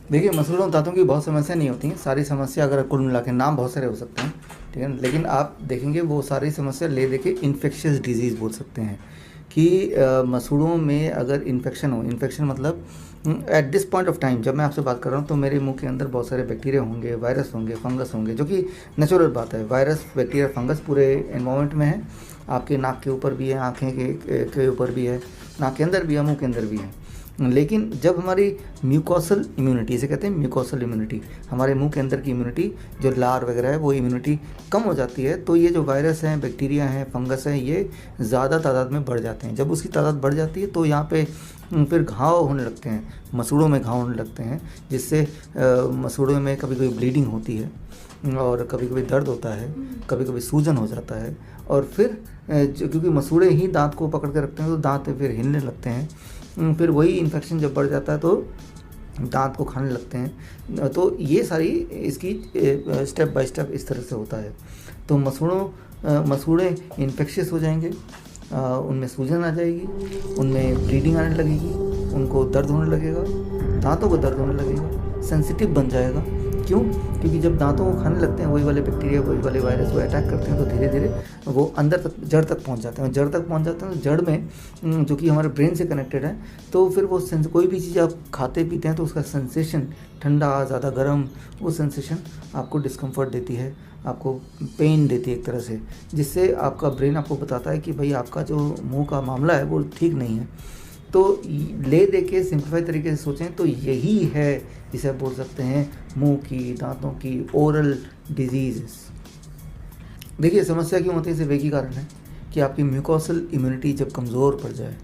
देखिए, मसूड़ों दाँतों की बहुत समस्या नहीं होती हैं, सारी समस्या अगर कुल मिला के नाम बहुत सारे हो सकते हैं, ठीक है ना? लेकिन आप देखेंगे वो सारी समस्या ले दे के इन्फेक्शियस डिजीज़ बोल सकते हैं कि मसूड़ों में अगर इन्फेक्शन हो, इन्फेक्शन मतलब at this point of time जब मैं आपसे बात कर रहा हूँ तो मेरे मुँह के अंदर बहुत सारे बैक्टीरिया होंगे, वायरस होंगे, फंगस होंगे, जो कि नेचुरल बात है। वायरस, बैक्टीरिया, फंगस पूरे एनवायरनमेंट में है, आपके नाक के ऊपर भी है, आँखें के ऊपर भी है, नाक के अंदर भी है, मुँह के अंदर भी है। लेकिन जब हमारी म्यूकोसल इम्यूनिटी, इसे कहते हैं म्यूकोसल इम्यूनिटी, हमारे मुंह के अंदर की इम्यूनिटी जो लार वगैरह है वो इम्यूनिटी कम हो जाती है, तो ये जो वायरस हैं, बैक्टीरिया हैं, फंगस हैं, ये ज़्यादा तादाद में बढ़ जाते हैं। जब उसकी तादाद बढ़ जाती है तो यहाँ पे फिर घाव होने लगते हैं, मसूड़ों में घाव होने लगते हैं, जिससे मसूड़ों में कभी कभी ब्लीडिंग होती है और कभी कभी दर्द होता है, कभी कभी सूजन हो जाता है। और फिर क्योंकि मसूड़े ही दांत को पकड़ के रखते हैं तो दांत फिर हिलने लगते हैं, फिर वही इन्फेक्शन जब बढ़ जाता है तो दांत को खाने लगते हैं। तो ये सारी इसकी स्टेप बाय स्टेप इस तरह से होता है। तो मसूड़े इन्फेक्शियस हो जाएंगे, उनमें सूजन आ जाएगी, उनमें ब्लीडिंग आने लगेगी, उनको दर्द होने लगेगा, दांतों को दर्द होने लगेगा, सेंसिटिव बन जाएगा। क्यों? क्योंकि जब दांतों को खाने लगते हैं वही वाले बैक्टीरिया, वही वाले वायरस वो अटैक करते हैं तो धीरे धीरे वो अंदर तक, जड़ तक पहुंच जाते हैं। जड़ तक पहुंच जाते हैं तो जड़ में जो कि हमारे ब्रेन से कनेक्टेड है, तो फिर वो कोई भी चीज़ आप खाते पीते हैं तो उसका सेंसेशन, ठंडा, ज़्यादा गर्म, वो सेंसेशन आपको डिस्कम्फर्ट देती है, आपको पेन देती है एक तरह से, जिससे आपका ब्रेन आपको बताता है कि भाई आपका जो मुंह का मामला है वो ठीक नहीं है। तो ले दे के सिंप्लीफाई तरीके से सोचें तो यही है जिसे आप बोल सकते हैं मुंह की, दांतों की ओरल डिजीज़। देखिए, समस्या क्यों होती है, सिर्फ एक ही कारण है कि आपकी म्यूकोसल इम्यूनिटी जब कमज़ोर पड़ जाए।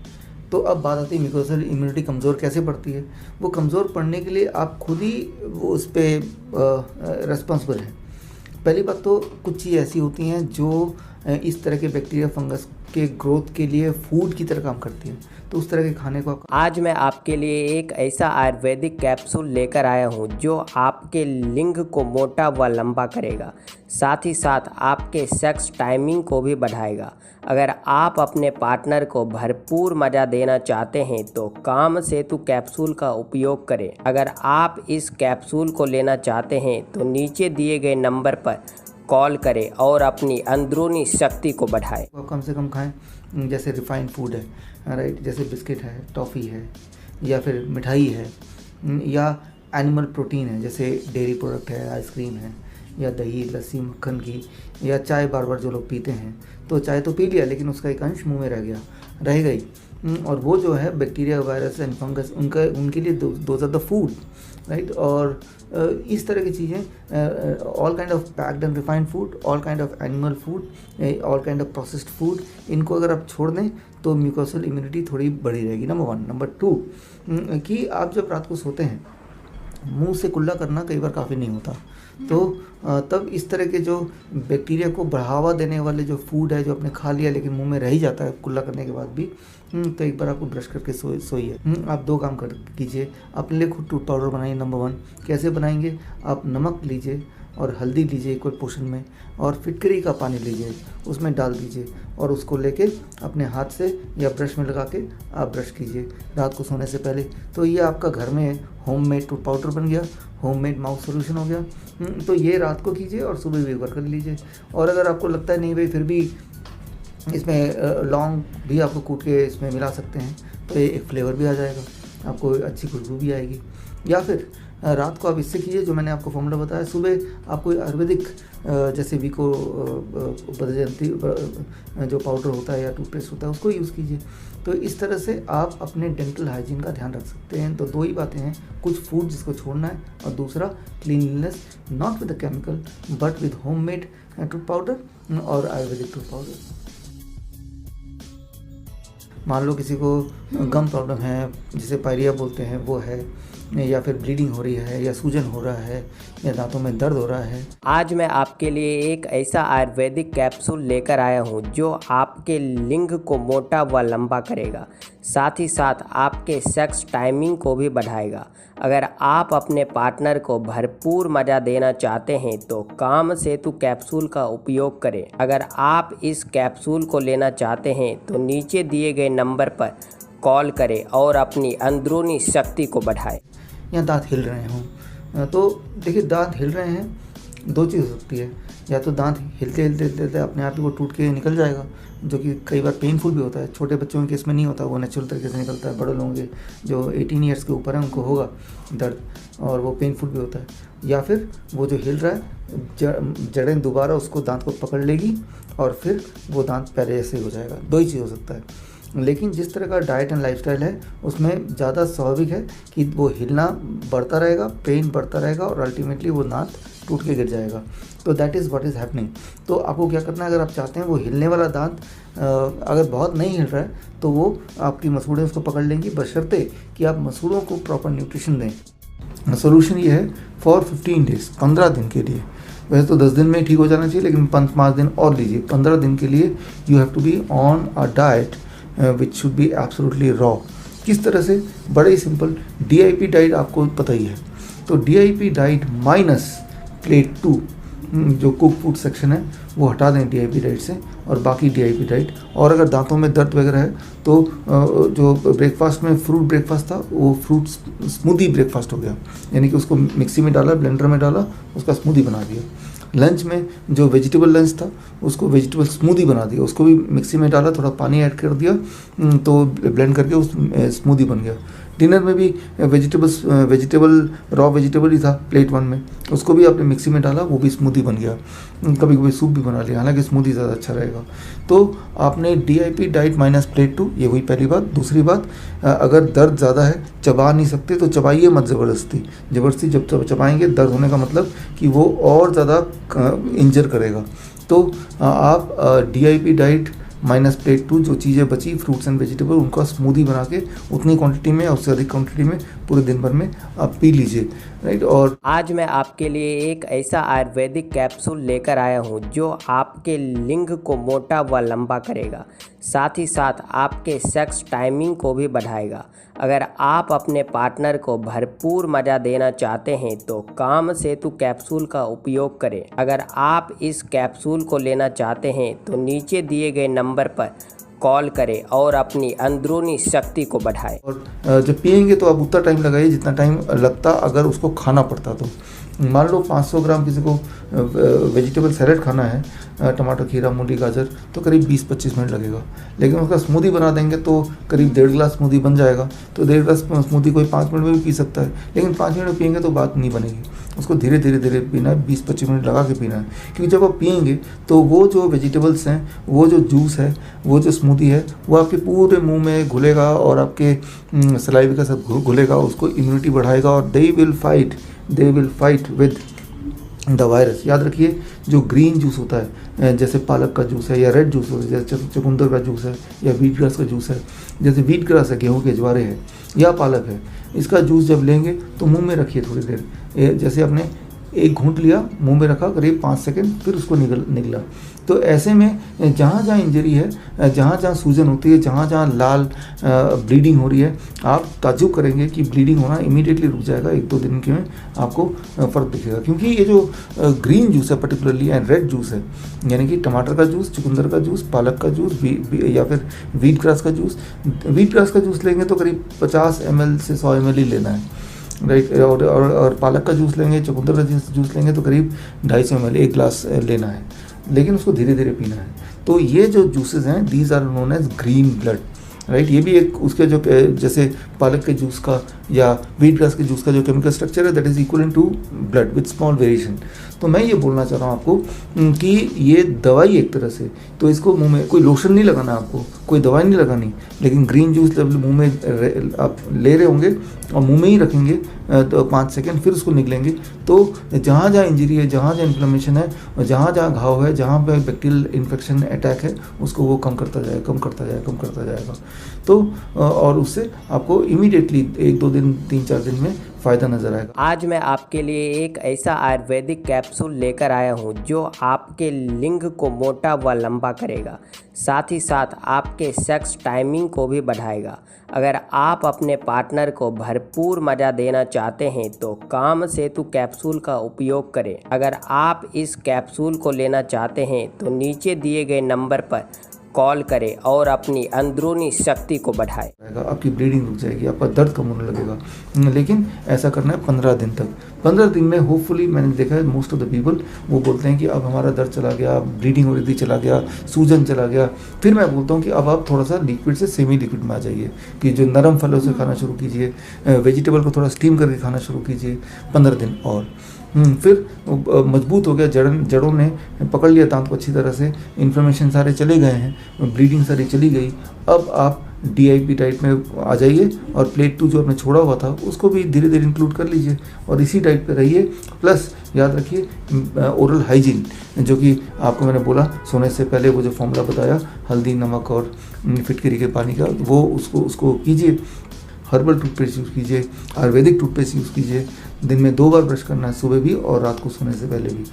तो अब बात आती है म्यूकोसल इम्यूनिटी कमज़ोर कैसे पड़ती है। वो कमज़ोर पड़ने के लिए आप खुद ही वो उस पर रिस्पॉन्सिबल हैं। पहली बात तो कुछ चीज़ ऐसी होती हैं जो इस तरह के बैक्टीरिया, फंगस के ग्रोथ के लिए फूड की तरह काम करती है, तो उस तरह के खाने को आप आज मैं आपके लिए एक ऐसा आयुर्वेदिक कैप्सूल लेकर आया हूँ जो आपके लिंग को मोटा व लंबा करेगा, साथ ही साथ आपके सेक्स टाइमिंग को भी बढ़ाएगा। अगर आप अपने पार्टनर को भरपूर मज़ा देना चाहते हैं तो काम सेतु कैप्सूल का उपयोग करें। अगर आप इस कैप्सूल को लेना चाहते हैं तो नीचे दिए गए नंबर पर कॉल करें और अपनी अंदरूनी शक्ति को बढ़ाएं। कम से कम खाएं। जैसे रिफाइंड फूड है, राइट, जैसे बिस्किट है, टॉफ़ी है, या फिर मिठाई है, या एनिमल प्रोटीन है, जैसे डेयरी प्रोडक्ट है, आइसक्रीम है, या दही, लस्सी, मक्खन की, या चाय बार बार जो लोग पीते हैं, तो चाय तो पी लिया लेकिन उसका एक अंश मुंह में रह गई, और वो जो है बैक्टीरिया, वायरस एंड फंगस, उनके लिए those are the food, right. और इस तरह की चीज़ें, all kind of packed and refined food, all kind of animal food, all kind of processed food, इनको अगर आप छोड़ दें तो म्यूकोसल इम्यूनिटी थोड़ी बड़ी रहेगी, नंबर 1। नंबर 2 कि आप जब रात को सोते हैं, मुंह से कुल्ला करना कई बार काफ़ी नहीं होता, तो तब इस तरह के जो बैक्टीरिया को बढ़ावा देने वाले जो फूड है जो आपने खा लिया लेकिन मुंह में रह ही जाता है कुल्ला करने के बाद भी, तो एक बार आपको ब्रश करके सोइए। आप 2 काम कीजिए, अपने लिए खुद टूथ पाउडर बनाइए। नंबर 1 कैसे बनाएंगे, आप नमक लीजिए और हल्दी लीजिए इक्वल पोर्शन में, और फिटकरी का पानी लीजिए, उसमें डाल दीजिए और उसको लेके अपने हाथ से या ब्रश में लगा के आप ब्रश कीजिए रात को सोने से पहले। तो ये आपका घर में होममेड टूथ पाउडर बन गया, होममेड माउथ सोल्यूशन हो गया। तो ये रात को कीजिए और सुबह भी एक बार कर लीजिए। और अगर आपको लगता है नहीं भाई फिर भी इसमें लौंग भी आपको कूट के इसमें मिला सकते हैं, तो ये एक फ्लेवर भी आ जाएगा, आपको अच्छी खुशबू भी आएगी। या फिर रात को आप इससे कीजिए जो मैंने आपको फॉर्मूला बताया, सुबह आप कोई आयुर्वेदिक जैसे विको बदजंती जो पाउडर होता है या टूथपेस्ट होता है उसको यूज़ कीजिए। तो इस तरह से आप अपने डेंटल हाइजीन का ध्यान रख सकते हैं। तो 2 ही बातें हैं, कुछ फूड जिसको छोड़ना है, और दूसरा cleanliness, not with the chemical but with homemade tooth powder और आयुर्वेदिक टूथ पाउडर। मान लो किसी को गम प्रॉब्लम है, जिसे पायरिया बोलते हैं, वो है, या फिर ब्लीडिंग हो रही है, या सूजन हो रहा है, या दांतों में दर्द हो रहा है। आज मैं आपके लिए एक ऐसा आयुर्वेदिक कैप्सूल लेकर आया हूँ जो आपके लिंग को मोटा व लंबा करेगा, साथ ही साथ आपके सेक्स टाइमिंग को भी बढ़ाएगा। अगर आप अपने पार्टनर को भरपूर मज़ा देना चाहते हैं तो काम सेतु कैप्सूल का उपयोग करें। अगर आप इस कैप्सूल को लेना चाहते हैं तो नीचे दिए गए नंबर पर कॉल करें और अपनी अंदरूनी शक्ति को बढ़ाएं। या दांत हिल रहे हों। तो देखिए, दांत हिल रहे हैं, दो चीज़ हो सकती है, या तो दांत हिलते हिलते हिलते अपने आप ही वो टूट के निकल जाएगा, जो कि कई बार पेनफुल भी होता है। छोटे बच्चों के केस में नहीं होता, वो नेचुरल तरीके से निकलता है। बड़े लोगों के जो 18 ईयर्स के ऊपर है उनको होगा दर्द, और वो पेनफुल भी होता है। या फिर वो जो हिल रहा है, जड़ें दोबारा उसको दांत को पकड़ लेगी और फिर वो दांत पहले जैसे ही हो जाएगा। दो ही चीज़ हो सकता है। लेकिन जिस तरह का डाइट एंड लाइफस्टाइल है उसमें ज़्यादा स्वाभाविक है कि वो हिलना बढ़ता रहेगा, पेन बढ़ता रहेगा और अल्टीमेटली वो दांत टूट के गिर जाएगा। तो that is what is happening. तो आपको क्या करना है, अगर आप चाहते हैं वो हिलने वाला दांत अगर बहुत नहीं हिल रहा है तो वो आपकी मसूड़ें उसको पकड़ लेंगी, बशर्ते कि आप मसूड़ों को प्रॉपर न्यूट्रिशन दें। सोल्यूशन ये है फॉर 15 डेज, 15 दिन के लिए। वैसे तो 10 दिन में ठीक हो जाना चाहिए, लेकिन 5 दिन और लीजिए। 15 दिन के लिए you have to be on a diet which should be absolutely raw. किस तरह से? बड़े ही सिंपल, DIP डाइट आपको पता ही है। तो DIP डाइट माइनस प्लेट 2 जो कुक फूड सेक्शन है वो हटा दें DIP डाइट से, और बाकी DIP डाइट। और अगर दांतों में दर्द वगैरह है तो जो ब्रेकफास्ट में फ्रूट ब्रेकफास्ट था वो फ्रूट स्मूदी ब्रेकफास्ट हो गया, यानी कि उसको मिक्सी में डाला, ब्लेंडर में डाला, उसका स्मूदी बना दिया। लंच में जो वेजिटेबल लंच था उसको वेजिटेबल स्मूदी बना दिया, उसको भी मिक्सी में डाला, थोड़ा पानी ऐड कर दिया तो ब्लेंड करके उस स्मूदी बन गया। डिनर में भी वेजिटेबल रॉ वेजिटेबल ही था प्लेट 1 में, उसको भी आपने मिक्सी में डाला, वो भी स्मूदी बन गया। कभी कभी सूप भी बना लिया, हालांकि स्मूदी ज़्यादा अच्छा रहेगा। तो आपने DIP डाइट माइनस प्लेट 2, ये हुई पहली बात। दूसरी बात, अगर दर्द ज़्यादा है, चबा नहीं सकते तो चबाइए मत ज़बरदस्ती। जब चबाएंगे दर्द होने का मतलब कि वो और ज़्यादा इंजर करेगा। तो आप DIP डाइट माइनस प्लेट 2 जो चीज़ें बची फ्रूट्स एंड वेजिटेबल, उनका स्मूदी बना के उतनी क्वांटिटी में, उससे अधिक क्वांटिटी में पूरे दिन भर में आप पी लीजिए, राइट। और आज मैं आपके लिए एक ऐसा आयुर्वेदिक कैप्सूल लेकर आया हूँ जो आपके लिंग को मोटा व लंबा करेगा, साथ ही साथ आपके सेक्स टाइमिंग को भी बढ़ाएगा। अगर आप अपने पार्टनर को भरपूर मज़ा देना चाहते हैं तो काम सेतु कैप्सूल का उपयोग करें। अगर आप इस कैप्सूल को लेना चाहते हैं तो नीचे दिए गए नंबर पर कॉल करें और अपनी अंदरूनी शक्ति को बढ़ाएं। और जब पियेंगे तो आप उतना टाइम लगाइए जितना टाइम लगता अगर उसको खाना पड़ता तो। मान लो 500 ग्राम किसी को वेजिटेबल सैलेड खाना है, टमाटर, खीरा, मूली, गाजर, तो करीब 20-25 मिनट लगेगा। लेकिन उसका स्मूदी बना देंगे तो करीब 1.5 गिलास स्मूदी बन जाएगा। तो 1.5 गिलास स्मूदी कोई 5 मिनट में भी पी सकता है, लेकिन 5 मिनट में पियेंगे तो बात नहीं बनेगी। उसको धीरे धीरे पीना है, 20-25 मिनट लगा के पीना है। क्योंकि जब आप पियेंगे तो वो जो वेजिटेबल्स हैं, वो जो जूस है, वो जो स्मूदी है, वो आपके पूरे मुंह में घुलेगा और आपके सलाइवा के साथ घुलेगा, उसको इम्यूनिटी बढ़ाएगा और they will fight with the virus. याद रखिए, जो ग्रीन जूस होता है, जैसे पालक का जूस है या रेड जूस होता है, जैसे चुकंदर का जूस है या व्हीट ग्रास का जूस है, जैसे व्हीट ग्रास है, गेहूँ के ज्वारे है या पालक है, इसका जूस जब लेंगे तो मुंह में रखिए थोड़ी देर। जैसे आपने एक घूंट लिया, मुंह में रखा करीब 5 सेकंड, फिर उसको निगला। तो ऐसे में जहाँ जहाँ इंजरी है, जहाँ जहाँ सूजन होती है, जहाँ जहाँ लाल ब्लीडिंग हो रही है, आप ताज्जुब करेंगे कि ब्लीडिंग होना इमीडिएटली रुक जाएगा। 1-2 दिन के में आपको फ़र्क दिखेगा। क्योंकि ये जो ग्रीन जूस है पर्टिकुलरली एंड रेड जूस है, यानी कि टमाटर का जूस, चुकंदर का जूस, पालक का जूस या फिर व्हीट ग्रास का जूस। व्हीट ग्रास का जूस लेंगे तो करीब 50 ml से 100 ml ही लेना है, राइट। और पालक का जूस लेंगे, चुकंदर का जूस लेंगे तो करीब 250 ml, 1 गिलास लेना है, लेकिन उसको धीरे धीरे पीना है। तो ये जो जूसेस हैं, these are known as green blood, right. ये भी एक उसके जो जैसे पालक के जूस का या व्हीट ग्रास के जूस का जो केमिकल स्ट्रक्चर है, that is equal to blood with small variation. तो मैं ये बोलना चाह रहा हूँ आपको कि ये दवाई एक तरह से, तो इसको मुंह में कोई लोशन नहीं लगाना, आपको कोई दवाई नहीं लगानी, लेकिन ग्रीन जूस जब मुंह में आप ले रहे होंगे और मुंह में ही रखेंगे तो 5 सेकंड, फिर उसको निकलेंगे। तो जहाँ जहाँ इंजरी है, जहाँ जहाँ इन्फ्लेमेशन है, और जहाँ जहाँ घाव है, जहाँ पे बैक्टीरियल इन्फेक्शन अटैक है, उसको वो कम करता जाएगा। तो और उससे आपको इमीडिएटली 1-2 दिन, 3-4 दिन में फ़ायदा नज़र आएगा। आज मैं आपके लिए एक ऐसा आयुर्वेदिक कैप्सूल लेकर आया हूँ जो आपके लिंग को मोटा व लंबा करेगा, साथ ही साथ आपके सेक्स टाइमिंग को भी बढ़ाएगा। अगर आप अपने पार्टनर को भरपूर मज़ा देना चाहते हैं तो काम सेतु कैप्सूल का उपयोग करें। अगर आप इस कैप्सूल को लेना चाहते हैं तो नीचे दिए गए नंबर पर कॉल करें और अपनी अंदरूनी शक्ति को बढ़ाएं। आपकी ब्लीडिंग रुक जाएगी, आपका दर्द कम होने लगेगा। लेकिन ऐसा करना है 15 दिन तक। 15 दिन में होपफुली मैंने देखा है मोस्ट ऑफ द पीपल वो बोलते हैं कि अब हमारा दर्द चला गया, ब्लीडिंग हो रही थी चला गया, सूजन चला गया। फिर मैं बोलता हूँ कि अब आप थोड़ा सा लिक्विड से सेमी लिक्विड में आ जाइए, कि जो नरम फलों से खाना शुरू कीजिए, वेजिटेबल को थोड़ा स्टीम करके खाना शुरू कीजिए 15 दिन और फिर मजबूत हो गया, जड़ों ने पकड़ लिया दांत को अच्छी तरह से, इन्फ्लेमेशन सारे चले गए हैं, ब्लीडिंग सारी चली गई। अब आप DIP डाइट में आ जाइए और प्लेट 2 जो आपने छोड़ा हुआ था उसको भी धीरे धीरे इंक्लूड कर लीजिए और इसी डाइट पे रहिए। प्लस याद रखिए ओरल हाइजीन, जो कि आपको मैंने बोला सोने से पहले वो जो फॉर्मूला बताया हल्दी, नमक और फिटकरी के पानी का, वो उसको कीजिए। हर्बल टूथपेस्ट यूज़ कीजिए, आयुर्वेदिक टूथपेस्ट यूज़ कीजिए। दिन में 2 बार ब्रश करना है, सुबह भी और रात को सोने से पहले भी।